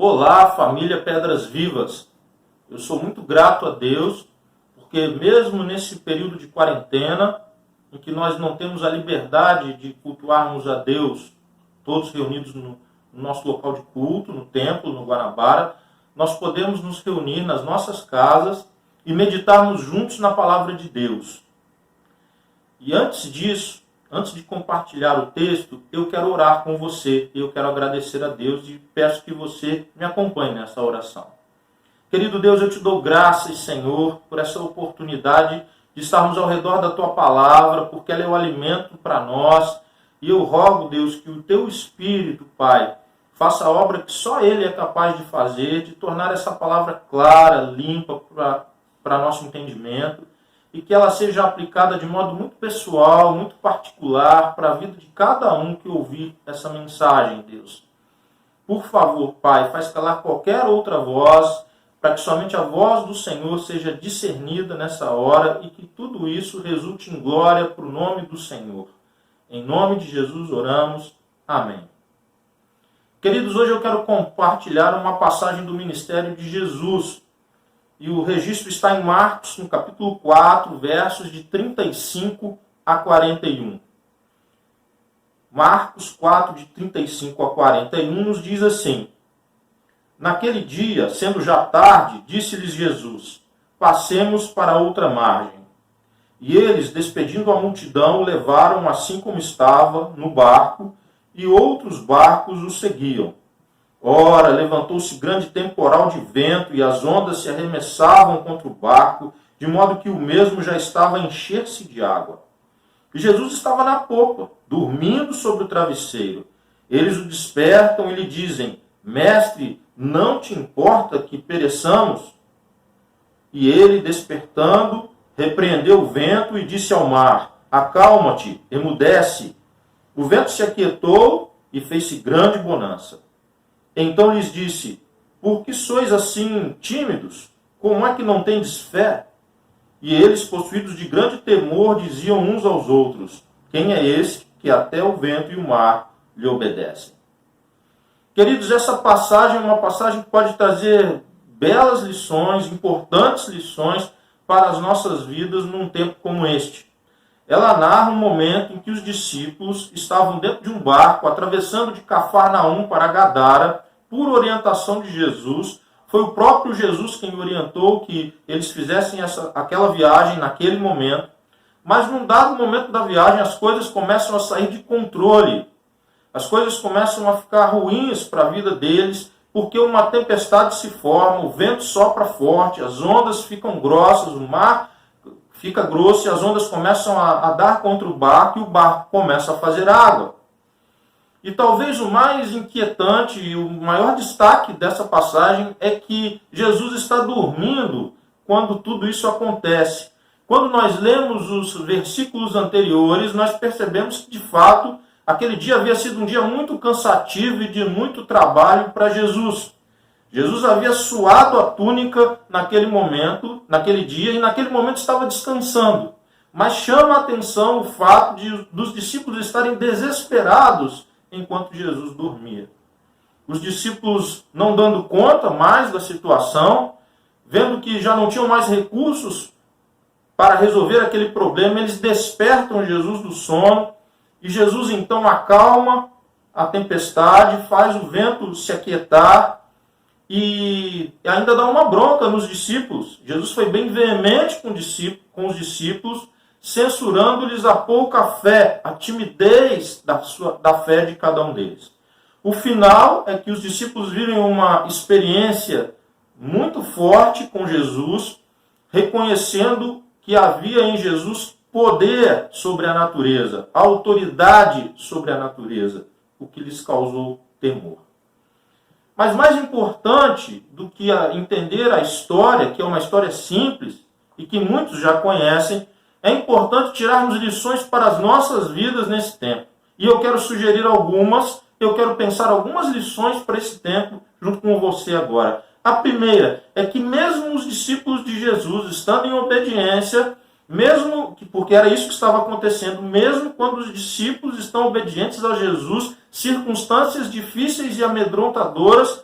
Olá, família Pedras Vivas. Eu sou muito grato a Deus, porque mesmo nesse período de quarentena, em que nós não temos a liberdade de cultuarmos a Deus, todos reunidos no nosso local de culto, no templo, no Guanabara, nós podemos nos reunir nas nossas casas e meditarmos juntos na palavra de Deus. E antes disso, antes de compartilhar o texto, eu quero orar com você, eu quero agradecer a Deus e peço que você me acompanhe nessa oração. Querido Deus, eu te dou graças, Senhor, por essa oportunidade de estarmos ao redor da Tua palavra, porque ela é o alimento para nós. E eu rogo, Deus, que o Teu Espírito, Pai, faça a obra que só Ele é capaz de fazer, de tornar essa palavra clara, limpa para nosso entendimento, e que ela seja aplicada de modo muito pessoal, muito particular, para a vida de cada um que ouvir essa mensagem, Deus. Por favor, Pai, faz calar qualquer outra voz, para que somente a voz do Senhor seja discernida nessa hora e que tudo isso resulte em glória para o nome do Senhor. Em nome de Jesus oramos. Amém. Queridos, hoje eu quero compartilhar uma passagem do ministério de Jesus. E o registro está em Marcos, no capítulo 4, versos de 35 a 41. Marcos 4, de 35 a 41, nos diz assim: Naquele dia, sendo já tarde, disse-lhes Jesus: Passemos para outra margem. E eles, despedindo a multidão, o levaram assim como estava, no barco, e outros barcos o seguiam. Ora, levantou-se grande temporal de vento, e as ondas se arremessavam contra o barco, de modo que o mesmo já estava a encher-se de água. E Jesus estava na popa, dormindo sobre o travesseiro. Eles o despertam e lhe dizem: Mestre, não te importa que pereçamos? E ele, despertando, repreendeu o vento e disse ao mar: Acalma-te, emudece. O vento se aquietou e fez-se grande bonança. Então lhes disse: Por que sois assim tímidos? Como é que não tendes fé? E eles, possuídos de grande temor, diziam uns aos outros: Quem é esse que até o vento e o mar lhe obedecem? Queridos, essa passagem é uma passagem que pode trazer belas lições, importantes lições para as nossas vidas num tempo como este. Ela narra um momento em que os discípulos estavam dentro de um barco, atravessando de Cafarnaum para Gadara, por orientação de Jesus. Foi o próprio Jesus quem orientou que eles fizessem aquela viagem naquele momento. Mas num dado momento da viagem, as coisas começam a sair de controle. As coisas começam a ficar ruins para a vida deles, porque uma tempestade se forma, o vento sopra forte, as ondas ficam grossas, o mar fica grosso e as ondas começam a dar contra o barco e o barco começa a fazer água. E talvez o mais inquietante e o maior destaque dessa passagem é que Jesus está dormindo quando tudo isso acontece. Quando nós lemos os versículos anteriores, nós percebemos que, de fato, aquele dia havia sido um dia muito cansativo e de muito trabalho para Jesus. Jesus havia suado a túnica naquele momento, naquele dia, e naquele momento estava descansando. Mas chama a atenção o fato dos discípulos estarem desesperados enquanto Jesus dormia. Os discípulos não dando conta mais da situação, vendo que já não tinham mais recursos para resolver aquele problema, eles despertam Jesus do sono, e Jesus então acalma a tempestade, faz o vento se aquietar, e ainda dá uma bronca nos discípulos. Jesus foi bem veemente com os discípulos, censurando-lhes a pouca fé, a timidez da fé de cada um deles. O final é que os discípulos vivem uma experiência muito forte com Jesus, reconhecendo que havia em Jesus poder sobre a natureza, autoridade sobre a natureza, o que lhes causou temor. Mas mais importante do que entender a história, que é uma história simples e que muitos já conhecem, é importante tirarmos lições para as nossas vidas nesse tempo. E eu quero sugerir algumas, eu quero pensar algumas lições para esse tempo junto com você agora. A primeira é que mesmo os discípulos de Jesus, estando em obediência, mesmo porque era isso que estava acontecendo, mesmo quando os discípulos estão obedientes a Jesus, circunstâncias difíceis e amedrontadoras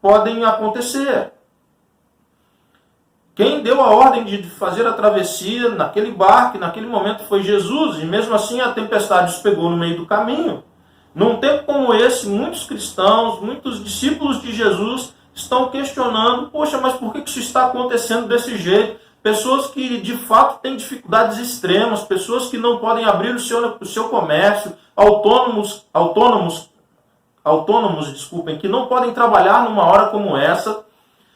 podem acontecer. Quem deu a ordem de fazer a travessia naquele barco, naquele momento, foi Jesus, e mesmo assim a tempestade os pegou no meio do caminho. Num tempo como esse, muitos cristãos, muitos discípulos de Jesus estão questionando, poxa, mas por que isso está acontecendo desse jeito? Pessoas que de fato têm dificuldades extremas, pessoas que não podem abrir o seu comércio, autônomos, que não podem trabalhar numa hora como essa,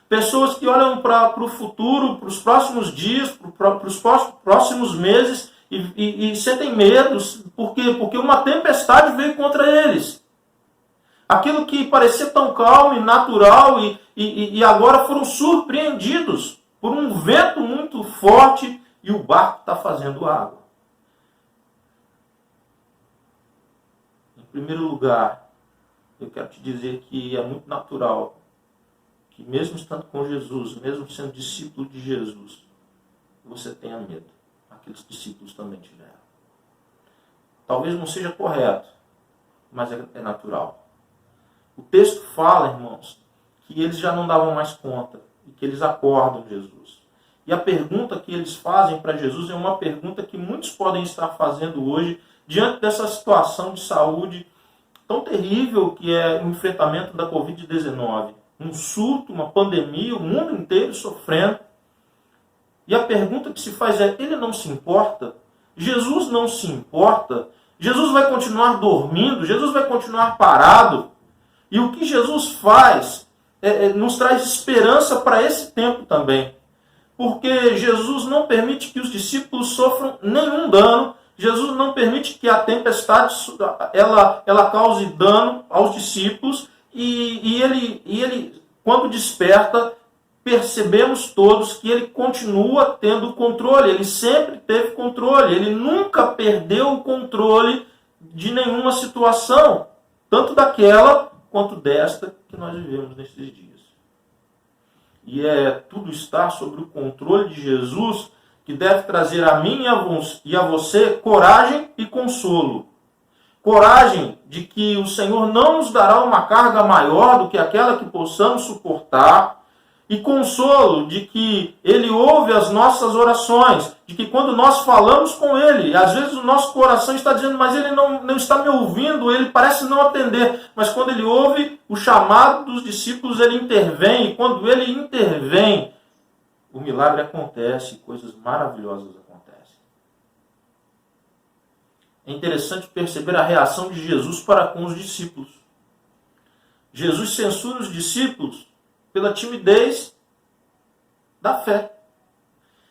pessoas que olham para o futuro, para os próximos dias, para os próximos meses e sentem medos, porque uma tempestade veio contra eles. Aquilo que parecia tão calmo e natural e agora foram surpreendidos por um vento muito forte e o barco está fazendo água. Em primeiro lugar, eu quero te dizer que é muito natural que mesmo estando com Jesus, mesmo sendo discípulo de Jesus, você tenha medo. Aqueles discípulos também tiveram. Talvez não seja correto, mas é natural. O texto fala, irmãos, que eles já não davam mais conta e que eles acordam Jesus. E a pergunta que eles fazem para Jesus é uma pergunta que muitos podem estar fazendo hoje diante dessa situação de saúde tão terrível que é o enfrentamento da Covid-19. Um surto, uma pandemia, o mundo inteiro sofrendo. E a pergunta que se faz é, ele não se importa? Jesus não se importa? Jesus vai continuar dormindo? Jesus vai continuar parado? E o que Jesus faz nos traz esperança para esse tempo também. Porque Jesus não permite que os discípulos sofram nenhum dano. Jesus não permite que a tempestade ela cause dano aos discípulos. E ele, quando desperta, percebemos todos que ele continua tendo controle. Ele sempre teve controle. Ele nunca perdeu o controle de nenhuma situação. Tanto daquela quanto desta que nós vivemos nesses dias. E tudo está sob o controle de Jesus, que deve trazer a mim e a você coragem e consolo. Coragem de que o Senhor não nos dará uma carga maior do que aquela que possamos suportar. E consolo de que Ele ouve as nossas orações. De que quando nós falamos com Ele, às vezes o nosso coração está dizendo, mas Ele não está me ouvindo, Ele parece não atender. Mas quando Ele ouve o chamado dos discípulos, Ele intervém. E quando Ele intervém, o milagre acontece, coisas maravilhosas acontecem. É interessante perceber a reação de Jesus para com os discípulos. Jesus censura os discípulos pela timidez da fé.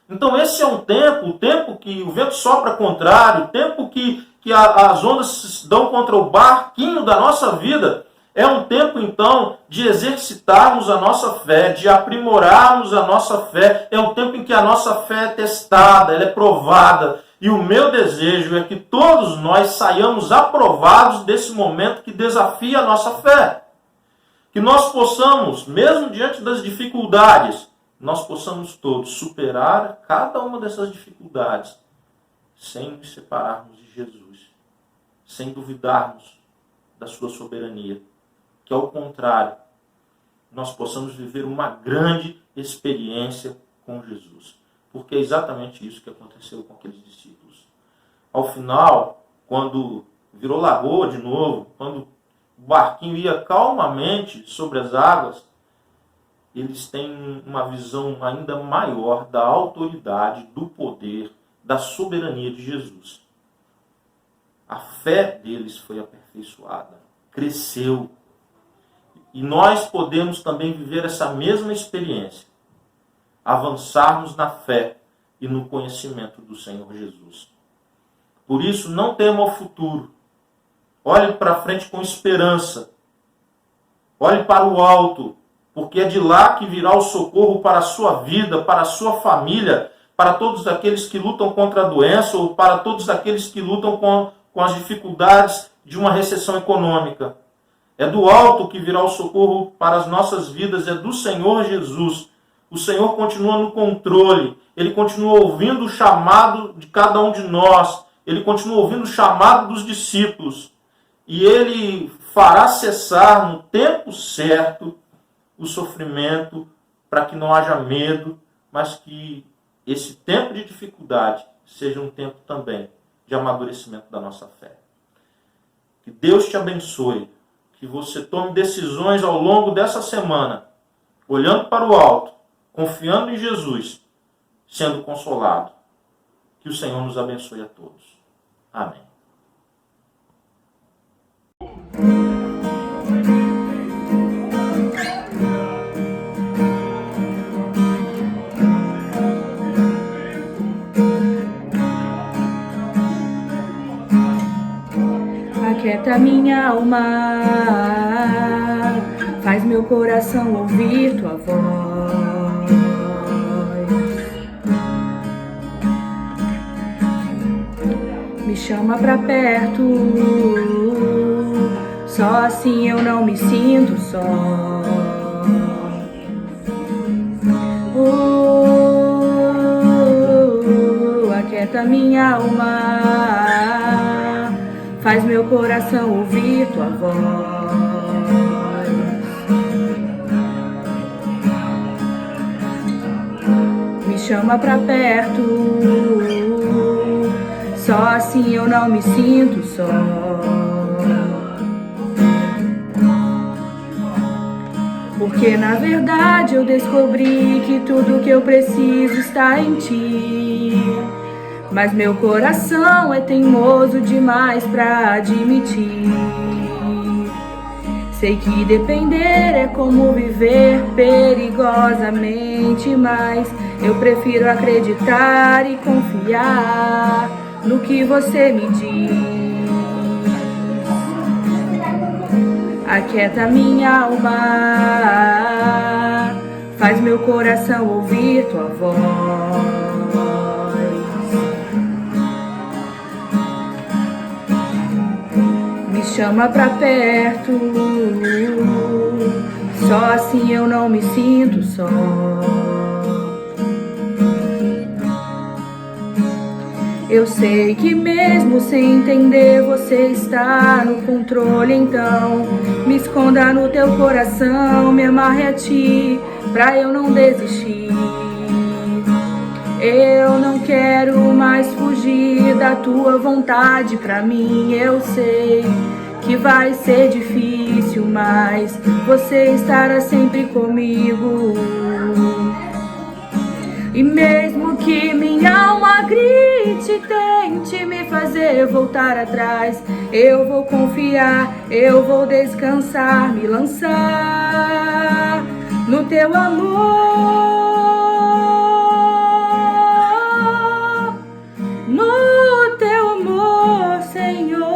Então esse é um tempo, o tempo que o vento sopra contrário, o tempo que as ondas se dão contra o barquinho da nossa vida, é um tempo então de exercitarmos a nossa fé, de aprimorarmos a nossa fé, é um tempo em que a nossa fé é testada, ela é provada. E o meu desejo é que todos nós saiamos aprovados desse momento que desafia a nossa fé. Que nós possamos, mesmo diante das dificuldades, nós possamos todos superar cada uma dessas dificuldades sem nos separarmos de Jesus, sem duvidarmos da sua soberania. Que, ao contrário, nós possamos viver uma grande experiência com Jesus. Porque é exatamente isso que aconteceu com aqueles discípulos. Ao final, quando virou lagoa de novo, quando o barquinho ia calmamente sobre as águas, eles têm uma visão ainda maior da autoridade, do poder, da soberania de Jesus. A fé deles foi aperfeiçoada, cresceu. E nós podemos também viver essa mesma experiência, avançarmos na fé e no conhecimento do Senhor Jesus. Por isso, não tema o futuro. Olhe para frente com esperança. Olhe para o alto, porque é de lá que virá o socorro para a sua vida, para a sua família, para todos aqueles que lutam contra a doença ou para todos aqueles que lutam com as dificuldades de uma recessão econômica. É do alto que virá o socorro para as nossas vidas, é do Senhor Jesus. O Senhor continua no controle, Ele continua ouvindo o chamado de cada um de nós, Ele continua ouvindo o chamado dos discípulos. E Ele fará cessar no tempo certo o sofrimento, para que não haja medo, mas que esse tempo de dificuldade seja um tempo também de amadurecimento da nossa fé. Que Deus te abençoe, que você tome decisões ao longo dessa semana, olhando para o alto, confiando em Jesus, sendo consolado. Que o Senhor nos abençoe a todos. Amém. Aquieta minha alma, faz meu coração ouvir tua voz. Me chama pra perto, só assim eu não me sinto só. Aquieta minha alma, faz meu coração ouvir tua voz. Me chama pra perto, só assim eu não me sinto só. Porque na verdade eu descobri que tudo que eu preciso está em ti. Mas meu coração é teimoso demais pra admitir. Sei que depender é como viver perigosamente, mas eu prefiro acreditar e confiar no que você me diz. Aquieta minha alma, faz meu coração ouvir tua voz. Me chama pra perto, só assim eu não me sinto só. Eu sei que mesmo sem entender você está no controle, então me esconda no teu coração, me amarre a ti pra eu não desistir. Eu não quero mais fugir da tua vontade pra mim. Eu sei que vai ser difícil, mas você estará sempre comigo. E mesmo que minha alma grite, tente me fazer voltar atrás, eu vou confiar, eu vou descansar, me lançar no teu amor, no teu amor, Senhor.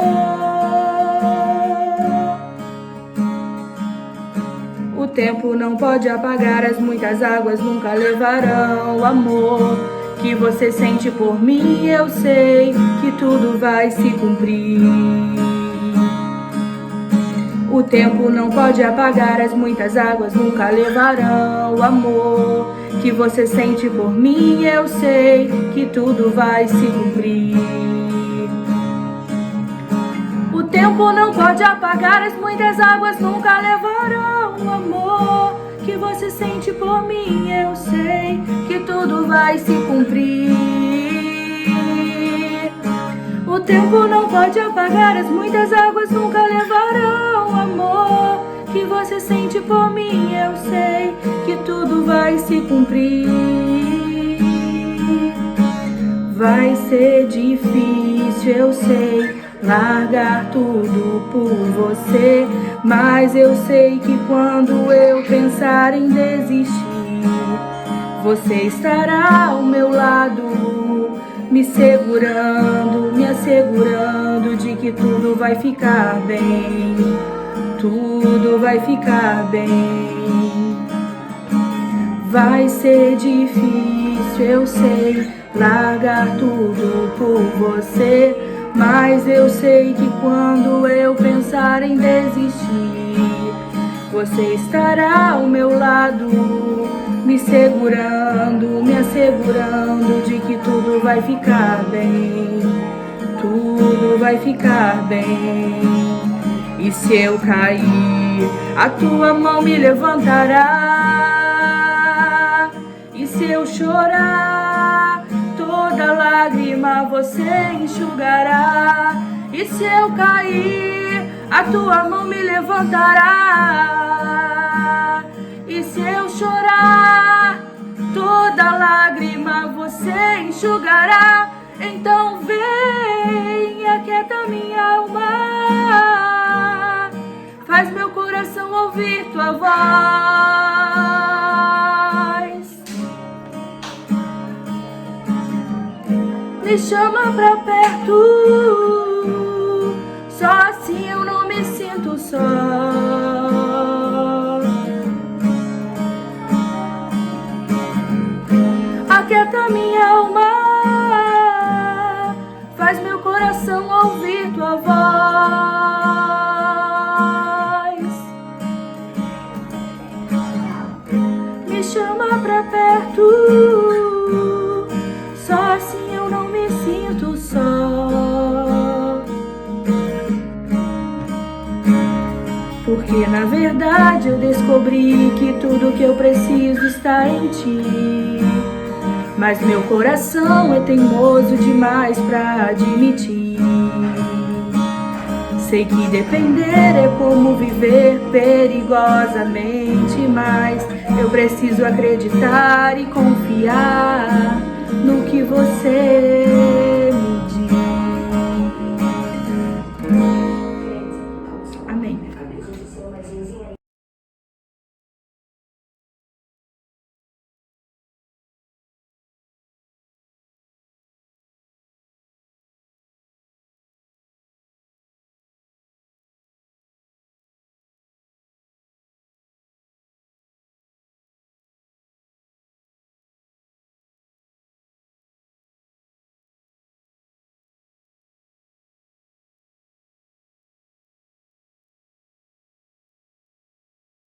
O tempo não pode apagar, as muitas águas nunca levarão o amor que você sente por mim. Eu sei que tudo vai se cumprir. O tempo não pode apagar, as muitas águas nunca levarão o amor que você sente por mim. Eu sei que tudo vai se cumprir. O tempo não pode apagar, as muitas águas nunca levarão o amor que você sente por mim. Eu sei que tudo vai se cumprir. O tempo não pode apagar, as muitas águas nunca levarão o amor que você sente por mim. Eu sei que tudo vai se cumprir. Vai ser difícil, eu sei, largar tudo por você, mas eu sei que quando eu pensar em desistir, você estará ao meu lado, me segurando, me assegurando de que tudo vai ficar bem, tudo vai ficar bem. Vai ser difícil, eu sei, largar tudo por você, mas eu sei que quando eu pensar em desistir, você estará ao meu lado, me segurando, me assegurando de que tudo vai ficar bem, tudo vai ficar bem. E se eu cair, a tua mão me levantará. E se eu chorar, toda lágrima você enxugará. E se eu cair, a tua mão me levantará. E se eu chorar, toda lágrima você enxugará. Então vem, aquieta minha alma, faz meu coração ouvir tua voz. Me chama pra perto, só assim eu não me sinto só. Aquieta minha alma, faz meu coração ouvir tua voz. Me chama pra perto, só assim eu não me sinto só. Porque na verdade eu descobri que tudo que eu preciso está em ti. Mas meu coração é teimoso demais pra admitir. Sei que depender é como viver perigosamente, mas eu preciso acreditar e confiar no que você